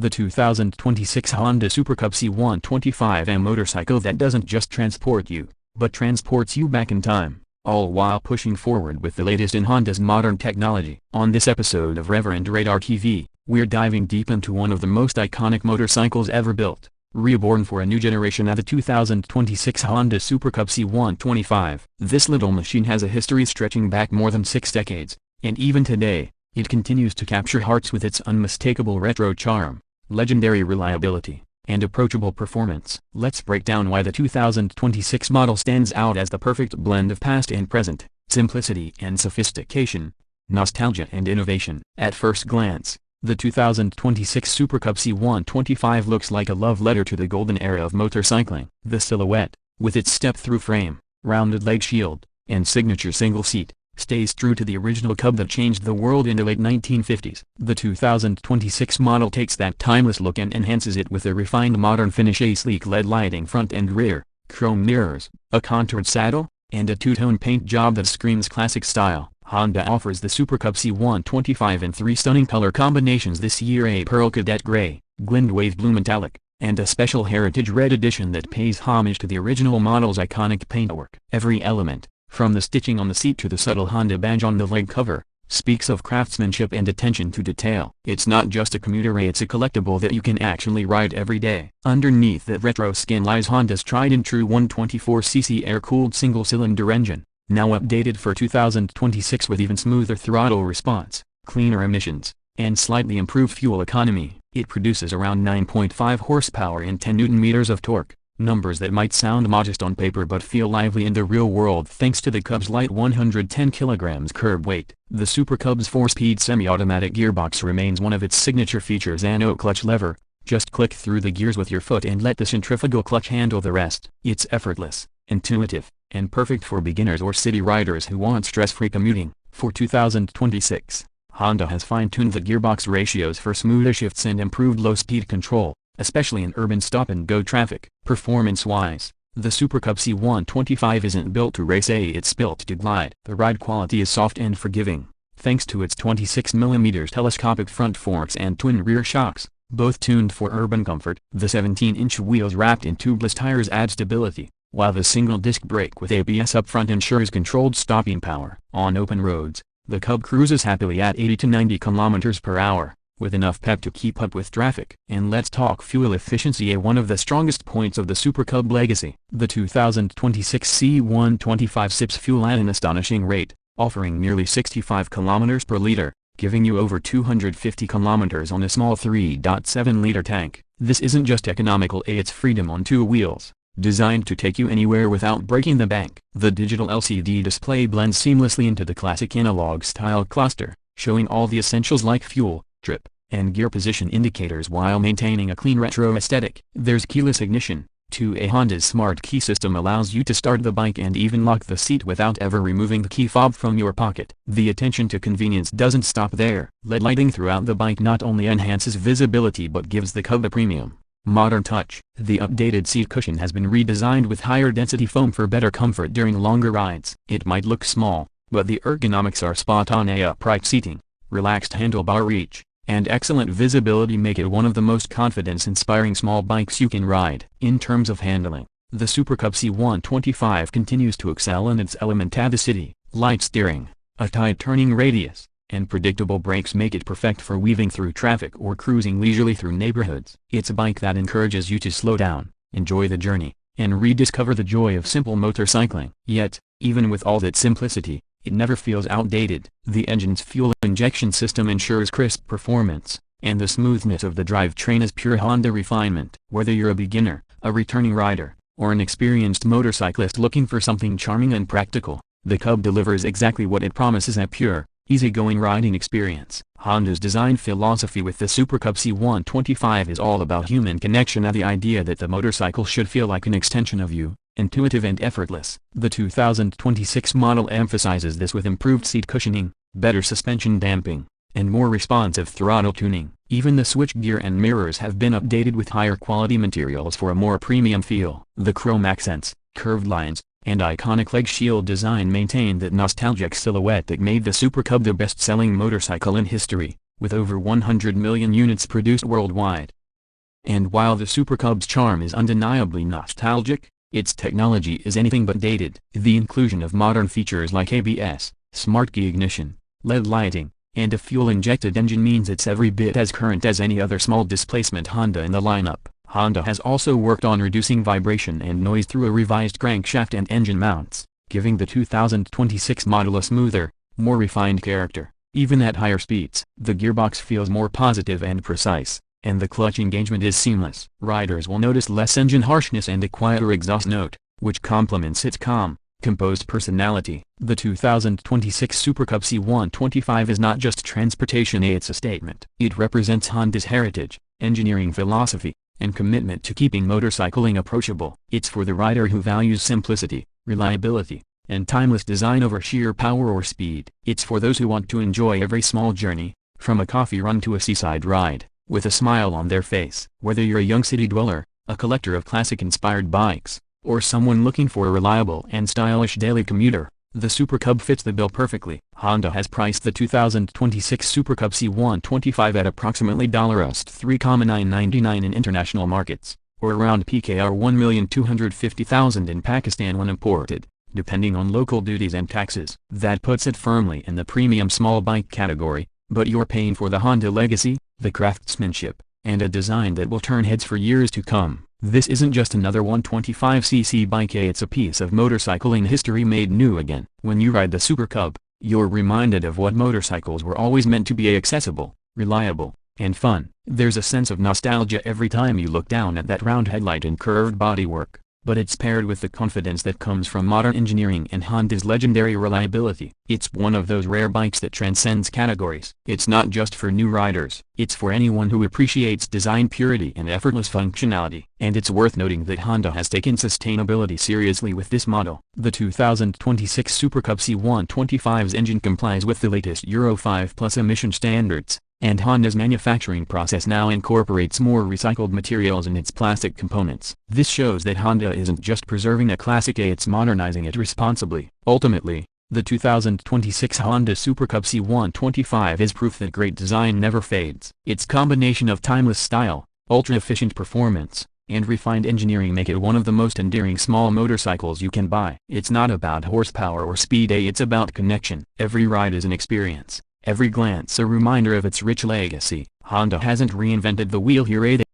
The 2026 Honda Super Cub C125, a motorcycle that doesn't just transport you, but transports you back in time, all while pushing forward with the latest in Honda's modern technology. On this episode of Rev Radar TV, we're diving deep into one of the most iconic motorcycles ever built, reborn for a new generation at the 2026 Honda Super Cub C125. This little machine has a history stretching back more than 6 decades, and even today, it continues to capture hearts with its unmistakable retro charm, legendary reliability, and approachable performance. Let's break down why the 2026 model stands out as the perfect blend of past and present, simplicity and sophistication, nostalgia and innovation. At first glance, the 2026 Super Cub C125 looks like a love letter to the golden era of motorcycling. The silhouette, with its step-through frame, rounded leg shield, and signature single seat, stays true to the original Cub that changed the world in the late 1950s. The 2026 model takes that timeless look and enhances it with a refined modern finish: a sleek LED lighting front and rear, chrome mirrors, a contoured saddle, and a two-tone paint job that screams classic style. Honda offers the Super Cub C125 in 3 stunning color combinations this year: a pearl cadet gray, glint wave blue metallic, and a special heritage red edition that pays homage to the original model's iconic paintwork. Every element, from the stitching on the seat to the subtle Honda badge on the leg cover, speaks of craftsmanship and attention to detail. It's not just a commuter, it's a collectible that you can actually ride every day. Underneath that retro skin lies Honda's tried-and-true 124cc air-cooled single-cylinder engine, now updated for 2026 with even smoother throttle response, cleaner emissions, and slightly improved fuel economy. It produces around 9.5 horsepower and 10 Nm of torque. Numbers that might sound modest on paper but feel lively in the real world thanks to the Cub's light 110 kg curb weight. The Super Cub's 4-speed semi-automatic gearbox remains one of its signature features: an no-clutch lever. Just click through the gears with your foot and let the centrifugal clutch handle the rest. It's effortless, intuitive, and perfect for beginners or city riders who want stress-free commuting. For 2026, Honda has fine-tuned the gearbox ratios for smoother shifts and improved low-speed control, especially in urban stop-and-go traffic. Performance-wise, the Super Cub C125 isn't built to race, it's built to glide. The ride quality is soft and forgiving, thanks to its 26mm telescopic front forks and twin rear shocks, both tuned for urban comfort. The 17-inch wheels wrapped in tubeless tires add stability, while the single-disc brake with ABS up front ensures controlled stopping power. On open roads, the Cub cruises happily at 80 to 90 km/h. with enough pep to keep up with traffic. And let's talk fuel efficiency, one of the strongest points of the Super Cub legacy. The 2026 C125 sips fuel at an astonishing rate, offering nearly 65 km per liter, giving you over 250 km on a small 3.7-liter tank. This isn't just economical, it's freedom on 2 wheels, designed to take you anywhere without breaking the bank. The digital LCD display blends seamlessly into the classic analog-style cluster, showing all the essentials like fuel, trip, and gear position indicators while maintaining a clean retro aesthetic. There's keyless ignition, too. Honda's smart key system allows you to start the bike and even lock the seat without ever removing the key fob from your pocket. The attention to convenience doesn't stop there. LED lighting throughout the bike not only enhances visibility but gives the Cub a premium, modern touch. The updated seat cushion has been redesigned with higher density foam for better comfort during longer rides. It might look small, but the ergonomics are spot on. Upright seating, relaxed handlebar reach, and excellent visibility make it one of the most confidence-inspiring small bikes you can ride. In terms of handling, the Super Cub C125 continues to excel in its element. The city, light steering, a tight turning radius, and predictable brakes make it perfect for weaving through traffic or cruising leisurely through neighborhoods. It's a bike that encourages you to slow down, enjoy the journey, and rediscover the joy of simple motorcycling. Yet, even with all that simplicity, it never feels outdated. The engine's fuel injection system ensures crisp performance, and the smoothness of the drivetrain is pure Honda refinement. Whether you're a beginner, a returning rider, or an experienced motorcyclist looking for something charming and practical, the Cub delivers exactly what it promises: a pure, easygoing riding experience. Honda's design philosophy with the Super Cub C125 is all about human connection, and the idea that the motorcycle should feel like an extension of you, intuitive and effortless. The 2026 model emphasizes this with improved seat cushioning, better suspension damping, and more responsive throttle tuning. Even the switchgear and mirrors have been updated with higher quality materials for a more premium feel. The chrome accents, curved lines, and iconic leg shield design maintain that nostalgic silhouette that made the Super Cub the best-selling motorcycle in history. with over 100 million units produced worldwide. And while the Super Cub's charm is undeniably nostalgic, its technology is anything but dated. The inclusion of modern features like ABS, smart key ignition, LED lighting, and a fuel-injected engine means it's every bit as current as any other small-displacement Honda in the lineup. Honda has also worked on reducing vibration and noise through a revised crankshaft and engine mounts, giving the 2026 model a smoother, more refined character. Even at higher speeds, the gearbox feels more positive and precise, and the clutch engagement is seamless. Riders will notice less engine harshness and a quieter exhaust note, which complements its calm, composed personality. The 2026 Super Cub C125 is not just transportation, it's a statement. It represents Honda's heritage, engineering philosophy, and commitment to keeping motorcycling approachable. It's for the rider who values simplicity, reliability, and timeless design over sheer power or speed. It's for those who want to enjoy every small journey, from a coffee run to a seaside ride, with a smile on their face. Whether you're a young city dweller, a collector of classic-inspired bikes, or someone looking for a reliable and stylish daily commuter, the Super Cub fits the bill perfectly. Honda has priced the 2026 Super Cub C125 at approximately $3,999 in international markets, or around PKR $1,250,000 in Pakistan when imported, depending on local duties and taxes. That puts it firmly in the premium small bike category, but you're paying for the Honda legacy, the craftsmanship, and a design that will turn heads for years to come. This isn't just another 125cc bike, it's a piece of motorcycling history made new again. When you ride the Super Cub, you're reminded of what motorcycles were always meant to be: accessible, reliable, and fun. There's a sense of nostalgia every time you look down at that round headlight and curved bodywork, but it's paired with the confidence that comes from modern engineering and Honda's legendary reliability. It's one of those rare bikes that transcends categories. It's not just for new riders, it's for anyone who appreciates design purity and effortless functionality. And it's worth noting that Honda has taken sustainability seriously with this model. The 2026 Super Cub C125's engine complies with the latest Euro 5+ emission standards, and Honda's manufacturing process now incorporates more recycled materials in its plastic components. This shows that Honda isn't just preserving a classic, it's modernizing it responsibly. Ultimately, the 2026 Honda Super Cub C125 is proof that great design never fades. Its combination of timeless style, ultra-efficient performance, and refined engineering make it one of the most endearing small motorcycles you can buy. It's not about horsepower or speed, it's about connection. Every ride is an experience, every glance a reminder of its rich legacy. Honda hasn't reinvented the wheel here,